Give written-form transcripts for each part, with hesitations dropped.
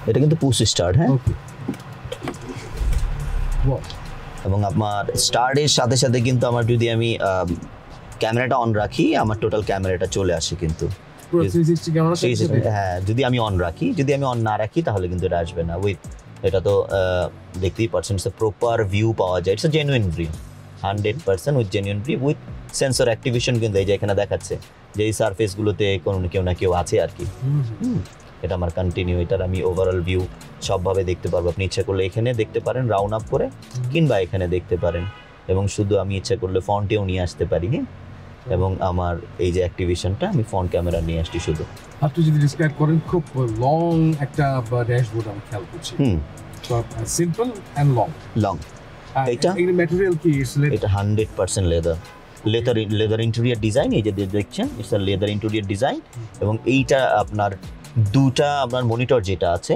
এটা কিন্তু push start, হ্যাঁ। ওকে ওয়াও এবং আমার স্টার্টের সাথে সাথে কিন্তু আমার যদি আমি ক্যামেরাটা অন রাখি আমার টোটাল ক্যামেরাটা চলে আসে কিন্তু পুরো 360 ক্যামেরা হ্যাঁ, যদি আমি অন রাখি, যদি আমি অন না রাখি তাহলে কিন্তু এটা আসবে না। উইথ এটা তো দেখতেই পাচ্ছেন, ইটস প্রপার ভিউ পাওয়া যায়, it's genuine view 100% with genuine view with sensor activation কিন্তু এই যে এখানে দেখাচ্ছে যে এই সারফেসগুলোতে কোনো কেউ না কেউ আছে আর কি। এটা আমার কন্টিনিউ, এটার আমি ওভারঅল ভিউ সবভাবে দেখতে পারবো। আপনি ইচ্ছা করলে এখানে দেখতে পারেন রাউন্ড আপ করে, কিংবা এখানে দেখতে পারেন, এবং শুধু আমি ইচ্ছা করলে ফ্রন্টেও নিয়ে আসতে পারি। এবং আমার এই যে অ্যাক্টিভেশনটা আমি ফ্রন্ট ক্যামেরা নিয়ে আসছি শুধু। আপনি যদি ডিসক্রাইব করেন, খুব লং একটা ড্যাশবোর্ড আমি খেয়াল করছি, সিম্পল অ্যান্ড লং। এটা ম্যাটেরিয়াল কি? এটা 100% লেদার ইন্টেরিয়র ডিজাইন। এই যে দেখছেন, it's a leather interior design. এবং এইটা আপনার দুটা আপনার মনিটর যেটা আছে,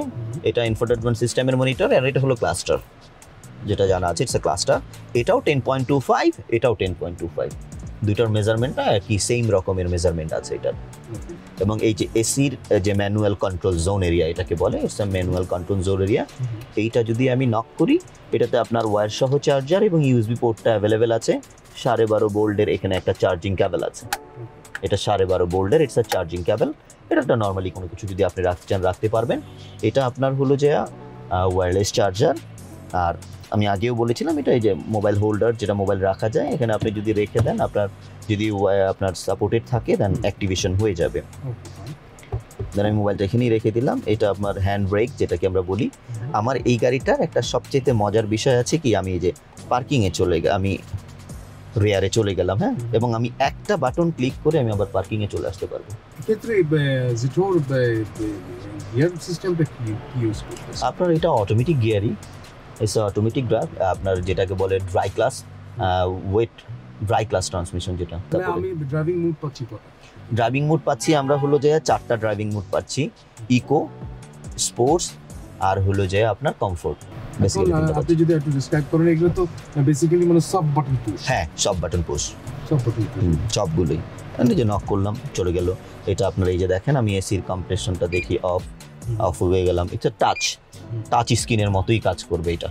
এটা ইনফোটেনমেন্ট সিস্টেমের মনিটর, আর এটা হলো ক্লাস্টার, যেটা জানা আছে ইটস আ ক্লাস্টার। এটাও 10.25, এটাও 10.25, দুইটার মেজারমেন্টটা কি সেম রকমের মেজারমেন্ট আছে এটার। এবং এই যে এসির যে ম্যানুয়াল কন্ট্রোল জোন এরিয়া এটাকে বলে, it's a manual control zone area. এইটা যদি আমি নক করি, এটাতে আপনার ওয়্যার সহ চার্জার এবং ইউএসবি পোর্টটা অ্যাভেলেবেল আছে। 12.5 ভোল্টের এখানে একটা চার্জিং ক্যাবেল আছে, এটা 12.5 ভোল্টের, ইটস আ চার্জিং ক্যাবেল। এটা নর্মালি কোনো কিছু যদি আপনি রাখতে পারবেন। এটা আপনার হলো যে ওয়্যারলেস চার্জার। আর আমি আগেও বলেছিলাম, এটা এই যে মোবাইল হোল্ডার, যেটা মোবাইল রাখা যায়, এখানে আপনি যদি রেখে দেন, আপনার যদি আপনার সাপোর্টেড থাকে দেন অ্যাক্টিভেশন হয়ে যাবে। দেন আমি মোবাইলটা এখানেই রেখে দিলাম। এটা আপনার হ্যান্ড ব্রেক, যেটাকে আমরা বলি। আমার এই গাড়িটার একটা সবচেয়ে মজার বিষয় আছে কি, আমি এই যে পার্কিংয়ে আমি রেয়ারে চলে গেলাম, হ্যাঁ, এবং আমি একটা বাটন ক্লিক করে আমি আবার পার্কিংয়ে চলে আসতে পারবো। এক্ষেত্রে জিটোর গিয়ার সিস্টেমটা কি ইউজ করতেছে? আপনার এটা অটোমেটিক গিয়ারই, ইটস অটোমেটিক ড্রাইভ, আপনার যেটাকে বলে dry class dry class transmission যেটা। আমি ড্রাইভিং মোড পাচ্ছি কত? ড্রাইভিং মোড পাচ্ছি আমরা হলো যে 4টা ড্রাইভিং মোড পাচ্ছি, ইকো, স্পোর্টস, আর হলো যে আপনার কমফোর্ট। আপনি যদি একটু ডিসক্রাইব করেন, এগুলো তো বেসিক্যালি মানে সব বাটন পুশ। হ্যাঁ, সব বাটন পুশ, সবগুলোই। আমি যে নক করলাম চলে গেল। এটা আপনার এই যে দেখেন, আমি এসির কম্প্রেশনটা দেখি অফ হয়ে গেলাম। এটা টাচ স্ক্রিনের মতোই কাজ করবে এটা।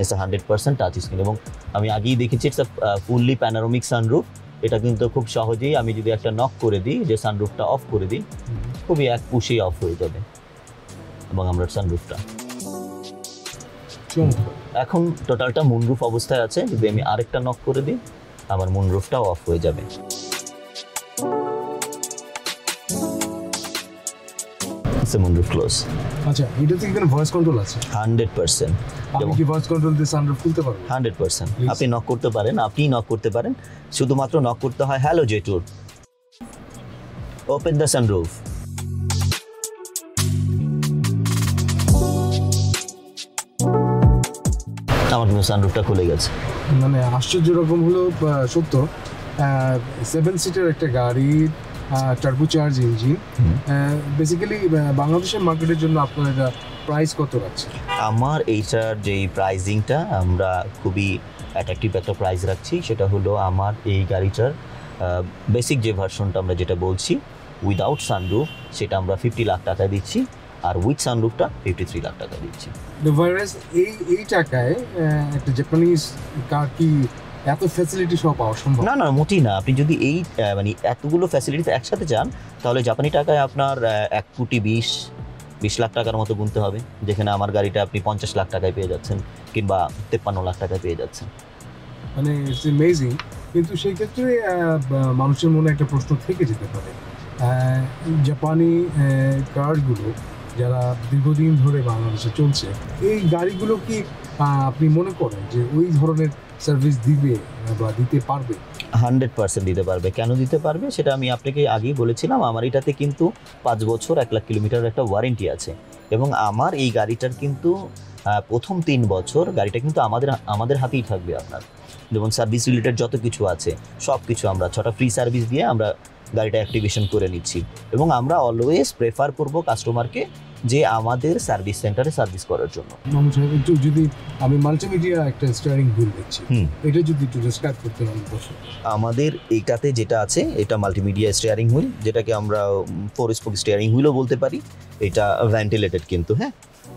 It's 100% touch screen. এবং আমি আগেই দেখেছি ইটস ফুললি প্যানোরামিক সানরুফ। এটা কিন্তু খুব সহজেই আমি যদি একটা নক করে দিই, যে সানরুফটা অফ করে দিই, খুবই এক পুশেই অফ হয়ে যাবে। এবং আমরা সানরুফটা এখন টোটালটা মুনরুফ অবস্থায় আছে। যদি আমি আরেকটা নক করে দিই, আমার মুনরুফটাও অফ হয়ে যাবে। Moonroof close. আচ্ছা, এটাতে কি কোনো ভয়েস কন্ট্রোল আছে? 100%। আমি কি ভয়েস কন্ট্রোল দিয়ে সানরুফ খুলতে পারবো? 100%। আপনি নক করতে পারেন, শুধুমাত্র নক করতে হয়, হ্যালো জেটুর, ওপেন দ্য সানরুফ। আমার কিন্তু সানরুফটা খুলে গেছে। মানে আশ্চর্য রকম হলো সত্য, 7 সিটার একটা গাড়ি, টার্বোচার্জ ইঞ্জিন। বেসিক্যালি বাংলাদেশের মার্কেটের জন্য আপনার এটা প্রাইস কত রাখছে? আমার এইটার যেই প্রাইজিংটা আমরা খুবই অ্যাট্রাকটিভ একটা প্রাইস রাখছি। সেটা হলো আমার এই গাড়িটার বেসিক যে ভার্সনটা আমরা যেটা বলছি উইদাউট সানরুফ, সেটা আমরা 50 লাখ টাকা দিচ্ছি, আর উইথ সানরুফটা 53 লাখ টাকা দিচ্ছি। এই টাকায় একটা জাপানিজ কার কি এত ফ্যাসিলিটি সব পাওয়া সম্ভব? না, মোটেই না। আপনি যদি এই মানে এতগুলো ফ্যাসিলিটিস একসাথে চান, তাহলে জাপানি টাকায় আপনার 1,20 লাখ টাকার মতো গুনতে হবে, যেখানে আমার গাড়িটা আপনি 50 লাখ টাকায় পেয়ে যাচ্ছেন, কিংবা 53 লাখ টাকায় পেয়ে যাচ্ছেন। মানে ইটস অ্যামেজিং। কিন্তু সেই ক্ষেত্রে মানুষের মনে একটা প্রশ্ন থেকে যেতে পারে, জাপানি কারগুলো যারা দীর্ঘদিন ধরে বাংলাদেশে চলছে, এই গাড়িগুলো কি আপনি মনে করেন যে ওই ধরনের সার্ভিস দিবে বা দিতে পারবে? 100% দিতে পারবে। কেন দিতে পারবে সেটা আমি আপনাকে আগেই বলেছিলাম। আমার এটাতে কিন্তু 5 বছর 1 লাখ কিলোমিটার একটা ওয়ারেন্টি আছে। এবং আমার এই গাড়িটার কিন্তু প্রথম 3 বছর গাড়িটা কিন্তু আমাদের হাতেই থাকবে। আপনার যেমন সার্ভিস রিলেটেড যত কিছু আছে সব কিছু আমরা 6টা ফ্রি সার্ভিস দিয়ে আমরা গাড়িটা অ্যাক্টিভেশন করে নিচ্ছি। এবং আমরা অলওয়েজ প্রেফার করব কাস্টমারকে যে আমাদের সার্ভিস সেন্টারে সার্ভিস করার জন্য। মামুন সাহেব, একটু যদি আমি মাল্টিমিডিয়া একটা স্টিয়ারিং হুইল দেখছি, এটা যদি একটু ডেসক্রাইব করতে পারেন। আমাদের এইটাতে যেটা আছে এটা মাল্টিমিডিয়া স্টিয়ারিং হুইল, যেটাকে আমরা 4 স্পোক স্টিয়ারিং হুইলও বলতে পারি। এটা ভেন্টিলেটেড কিন্তু, হ্যাঁ,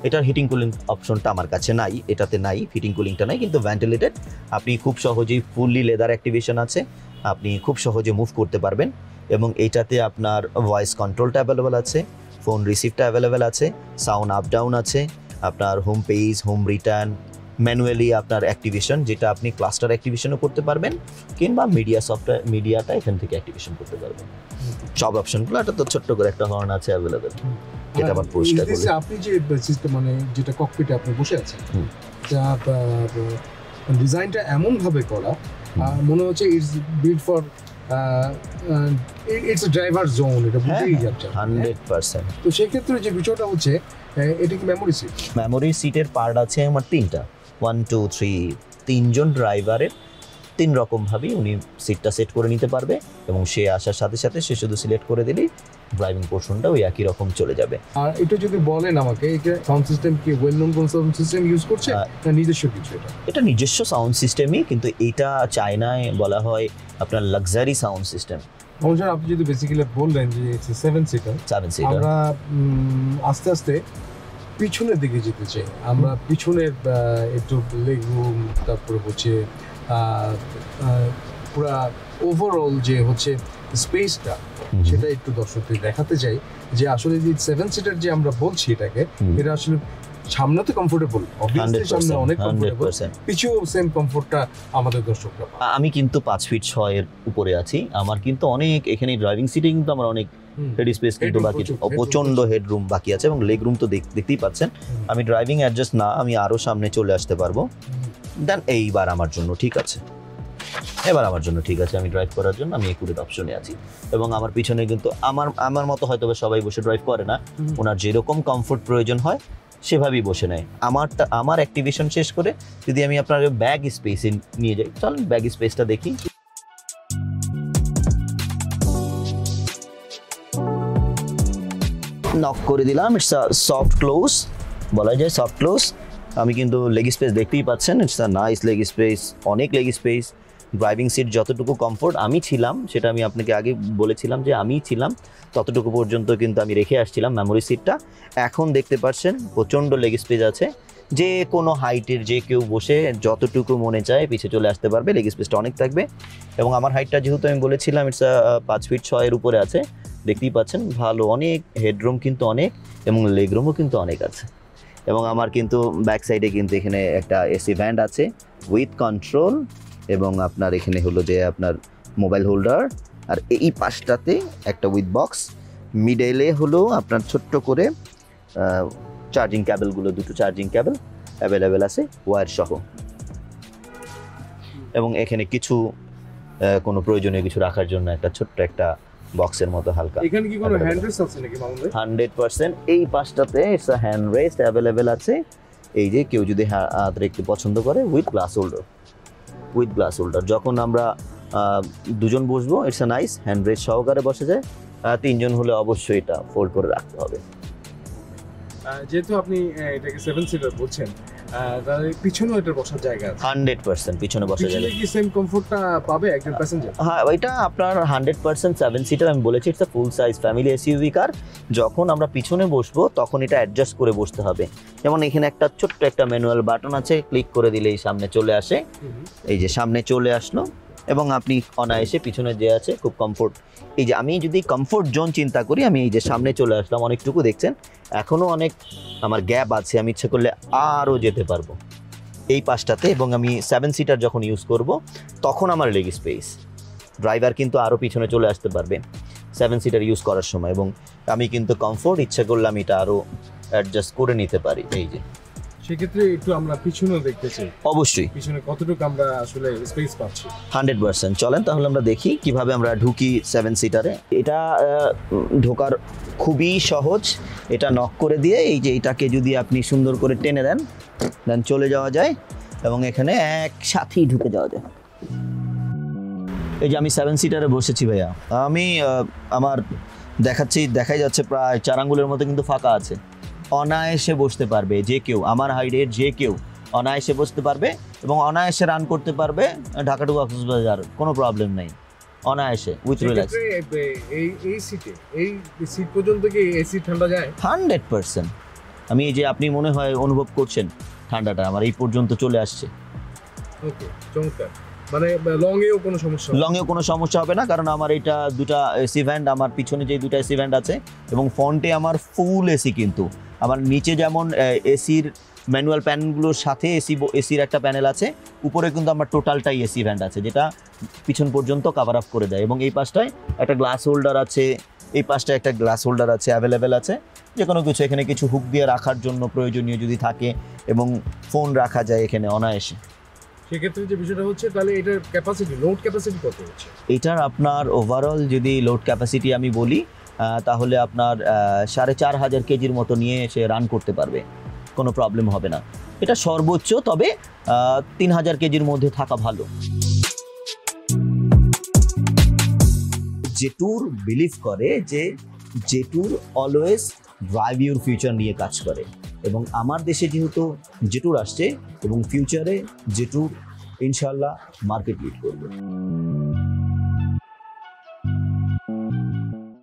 এটার হিটিং কুলিং অপশনটা আমার কাছে নাই, এটাতে নাই, হিটিং কুলিংটা নাই, কিন্তু ভেন্টিলেটেড। আপনি খুব সহজেই ফুললি লেদার অ্যাক্টিভেশন আছে, আপনি খুব সহজে মুভ করতে পারবেন। এবং এইটাতে আপনার ভয়েস কন্ট্রোলটা অ্যাভেলেবেল আছে, ফোন রিসিভটা অ্যাভেলেবেল আছে, সাউন্ড আপ ডাউন আছে, আপনার home page, home return, manually আপনার অ্যাক্টিভেশন, যেটা আপনি ক্লাস্টার অ্যাক্টিভেশনও করতে পারবেন, কিংবা মিডিয়াটা এখান থেকে অ্যাক্টিভেশন করতে পারবেন। সব অপশনগুলো, এটা তো ছোট্ট করে একটা হর্ন আছে অ্যাভেলেবেল, যেটা আবার পরিষ্কার করে। আপনি যে সিস্টেম মানে যেটা ককপিটে আপনি বসে আছেন, ডিজাইনটা এমন ভাবে করা মনে হচ্ছে it's build for it's a driver zone, এটা বুঝেই যাচ্ছে 100%। তো সেক্ষেত্রে যে বিষয়টা হচ্ছে, এটা কি মেমোরি সিট? মেমোরি সিটের পার্ট আছে আমার 3টা, 1 2 3, 3জন ড্রাইভারের 3 রকমভাবেই উনি সিটটা সেট করে নিতে পারবে, এবং সে আসার সাথে সাথে সে শুধু সিলেক্ট করে দিলেই ড্রাইভিং পোর্শনটা ওই একই রকম চলে যাবে। আর এটা যদি বলেন আমাকে, এটা সাউন্ড সিস্টেম কি ওয়েল নোন কোন সাউন্ড সিস্টেম ইউজ করছে না নিজস্ব কিছু? এটা নিজস্ব সাউন্ড সিস্টেমই, কিন্তু এটা চায়নায় বলা হয় আপনার লাক্সারি সাউন্ড সিস্টেম। স্যার, আপনি যদি বেসিক্যালি বললেন যে 7 সিটার, আমরা আস্তে আস্তে পিছনের দিকে যেতে চাই। আমরা পিছনের একটু লেগ রুম, তারপরে হচ্ছে পুরা ওভারঅল যে হচ্ছে স্পেসটা, সেটা একটু দর্শকদের দেখাতে চাই যে আসলে যে 7 সিটার যে আমরা বলছি এটাকে, এটা আসলে সামনে তো কমফোর্টেবল, অবভিয়াসলি সামনে অনেক কমফোর্টেবল, পিছু সেম কমফোর্টটা আমাদের দর্শকরা। আমি কিন্তু 5 ফিট 6 এর উপরে আছি, আমার কিন্তু অনেক এখানে ড্রাইভিং সিটে কিন্তু আমার অনেক হেড স্পেস কিন্তু বাকি, প্রচন্ড হেডরুম বাকি আছে, এবং লেগ রুম তো দেখতেই পাচ্ছেন। আমি ড্রাইভিং অ্যাডজাস্ট না, আমি আরো সামনে চলে আসতে পারবো। দেন এইবার আমার জন্য ঠিক আছে, এবার আমার জন্য ঠিক আছে, আমি ড্রাইভ করার জন্য আমি একুরেট অপশনে আছি। এবং আমার পিছনে কিন্তু আমার মতো হয়তো সবাই বসে ড্রাইভ করে না, ওনার যেরকম কমফোর্ট প্রয়োজন হয় সেভাবেই বসে নেয়। আমার অ্যাক্টিভেশন শেষ করে যদি আমি আপনার ব্যাগ স্পেসে নিয়ে যাই, চলেন ব্যাগ স্পেসটা দেখি। নক করে দিলাম, ইটস আ সফট ক্লোজ, বলা যায় সফট ক্লোজ। আমি কিন্তু লেগ স্পেস দেখতেই পাচ্ছেন, it's a nice leg space, অনেক লেগ স্পেস। ড্রাইভিং সিট যতটুকু কমফোর্ট আমি ছিলাম, সেটা আমি আপনাকে আগে বলেছিলাম যে আমি ছিলাম ততটুকু পর্যন্ত কিন্তু আমি রেখে আসছিলাম মেমোরি সিটটা। এখন দেখতে পাচ্ছেন প্রচণ্ড লেগ স্পেস আছে, যে কোনো হাইটের যে কেউ বসে যতটুকু মনে চায় পিছে চলে আসতে পারবে, লেগ স্পেসটা অনেক থাকবে। এবং আমার হাইটটা যেহেতু আমি বলেছিলাম ইটস 5 ফিট 6 এর উপরে আছে, দেখতেই পাচ্ছেন ভালো, অনেক হেডরুম কিন্তু অনেক, এবং লেগ রুমও কিন্তু অনেক আছে। এবং আমার কিন্তু ব্যাক সাইডে কিন্তু এখানে একটা এসি ভ্যান্ট আছে উইথ কন্ট্রোল, এবং আপনার এখানে হলো যে আপনার মোবাইল হোল্ডার, আর এই পাশটাতে একটা উইথ বক্স, মিডলে হলো আপনার ছোট্ট করে চার্জিং ক্যাবেলগুলো, 2টো চার্জিং ক্যাবেল অ্যাভেলেবেল আছে ওয়্যার সহ। এবং এখানে কিছু কোনো প্রয়োজনীয় কিছু রাখার জন্য একটা ছোট্ট একটা বক্সের মতো হালকা। এখানে কি কোনো হ্যান্ড রেস্ট আছে নাকি মামুন ভাই? 100% এই পাশটাতে it's a hand rest available আছে। এই যে কেউ যদি হাত রেখে পছন্দ করে, উইথ গ্লাস হোল্ডার। যখন আমরা 2জন বসবো, it's a nice hand rest সহকারে বসে যায়। 3জন হলে অবশ্যই এটা ফোল্ড করে রাখতে হবে। যেহেতু আপনি এটাকে 7 সিটার বলছেন, তাহলে পিছনেও এটা বসার জায়গা আছে? 100% পিছনে বসা যাবে। পিছনে কি সেম কমফোর্টটা পাবে একজন প্যাসেঞ্জার? হ্যাঁ, এটা আপনার 100% 7 সিটার। আমি বলেছি it's a full size family SUV car. যখন আমরা পিছনে বসবো তখন এটা অ্যাডজাস্ট করে বসতে হবে। যেমন এখানে একটা ছোট্ট একটা ম্যানুয়াল বাটন আছে, ক্লিক করে দিলেই সামনে চলে আসে। এই যে সামনে চলে আসলো, এবং আপনি অনায়াসে পিছনে যে আছে খুব কমফোর্ট। এই যে আমি যদি কমফোর্ট জোন চিন্তা করি, আমি এই যে সামনে চলে আসলাম, অনেকটুকু দেখছেন, এখনও অনেক আমার গ্যাপ আছে, আমি ইচ্ছে করলে আরও যেতে পারবো এই পাশটাতে। এবং আমি 7 সিটার যখন ইউজ করব তখন আমার লেগ স্পেস, ড্রাইভার কিন্তু আরও পিছনে চলে আসতে পারবে 7 সিটার ইউজ করার সময়। এবং আমি কিন্তু কমফোর্ট ইচ্ছে করলাম এটা আরও অ্যাডজাস্ট করে নিতে পারি। এই যে সেক্ষেত্রে একটু আমরা পিছনেও দেখতে চাই, অবশ্যই পিছনে কতটুকু আমরা আসলে স্পেস পাচ্ছি। 100% চলেন তাহলে আমরা দেখি কিভাবে আমরা ঢুকি 7 সিটারে। এটা ঢোকার খুবই সহজ, এটা নক করে দিয়ে এই যে এটাকে যদি আপনি সুন্দর করে টেনে দেন, দেন চলে যাওয়া যায়, এবং এখানে একসাথেই ঢুকে যাওয়া যায়। এই যে আমি 7 সিটারে বসেছি ভাইয়া, আমি আমার দেখাই যাচ্ছে প্রায় 4 আঙ্গুলের মতো কিন্তু ফাঁকা আছে। অনায়াসে বসতে পারবে যে কেউ, আমার হাইডের যে কেউ অনায়াসে বসতে পারবে এবং অনায়াসে রান করতে পারবে ঢাকা টু কক্সবাজার, কোনো প্রবলেম নেই, অনায়াসে উইথ রিল্যাক্স। এই সিটে এই সিট পর্যন্ত কি এসি ঠান্ডা যায়? 100%। আমি এই যে আপনি মনে হয় অনুভব করছেন ঠান্ডাটা আমার এই পর্যন্ত চলে আসছে। ওকে, চমৎকার। মানে লংয়েও কোনো সমস্যা? লংয়েও কোনো সমস্যা হবে না, কারণ আমার এটা দুটা এসি ভ্যান্ট, আমার পিছনে যে দুটা এসি ভ্যান্ট আছে এবং ফ্রন্টে আমার ফুল এসি, কিন্তু আমার নিচে যেমন এসির ম্যানুয়াল প্যানেলগুলোর সাথে এসির একটা প্যানেল আছে, উপরে কিন্তু আমার টোটালটাই এসি ভ্যান্ট আছে যেটা পিছন পর্যন্ত কভার আপ করে দেয়। এবং এই পাশটায় একটা গ্লাস হোল্ডার আছে, এই পাশটায় একটা গ্লাস হোল্ডার আছে, অ্যাভেলেবেল আছে যে কোনো কিছু এখানে কিছু হুক দিয়ে রাখার জন্য প্রয়োজনীয় যদি থাকে, এবং ফোন রাখা যায় এখানে অনায়াসে। সেক্ষেত্রে যে বিষয়টা হচ্ছে, তাহলে এটার ক্যাপাসিটি, লোড ক্যাপাসিটি কত হচ্ছে? এটার আপনার ওভারঅল যদি লোড ক্যাপাসিটি আমি বলি তাহলে আপনার 4500 কেজির মতো নিয়ে এসে রান করতে পারবে, কোনো প্রবলেম হবে না। এটা সর্বোচ্চ, তবে 3000 কেজির মধ্যে থাকা ভালো। জেটুর বিলিভ করে যে জেটুর অলওয়েজ ড্রাইভ ইউর ফিউচার নিয়ে কাজ করে, এবং আমার দেশে যেহেতু জেটুর আসছে এবং ফিউচারে জেটুর ইনশাল্লাহ মার্কেট লিড করবে।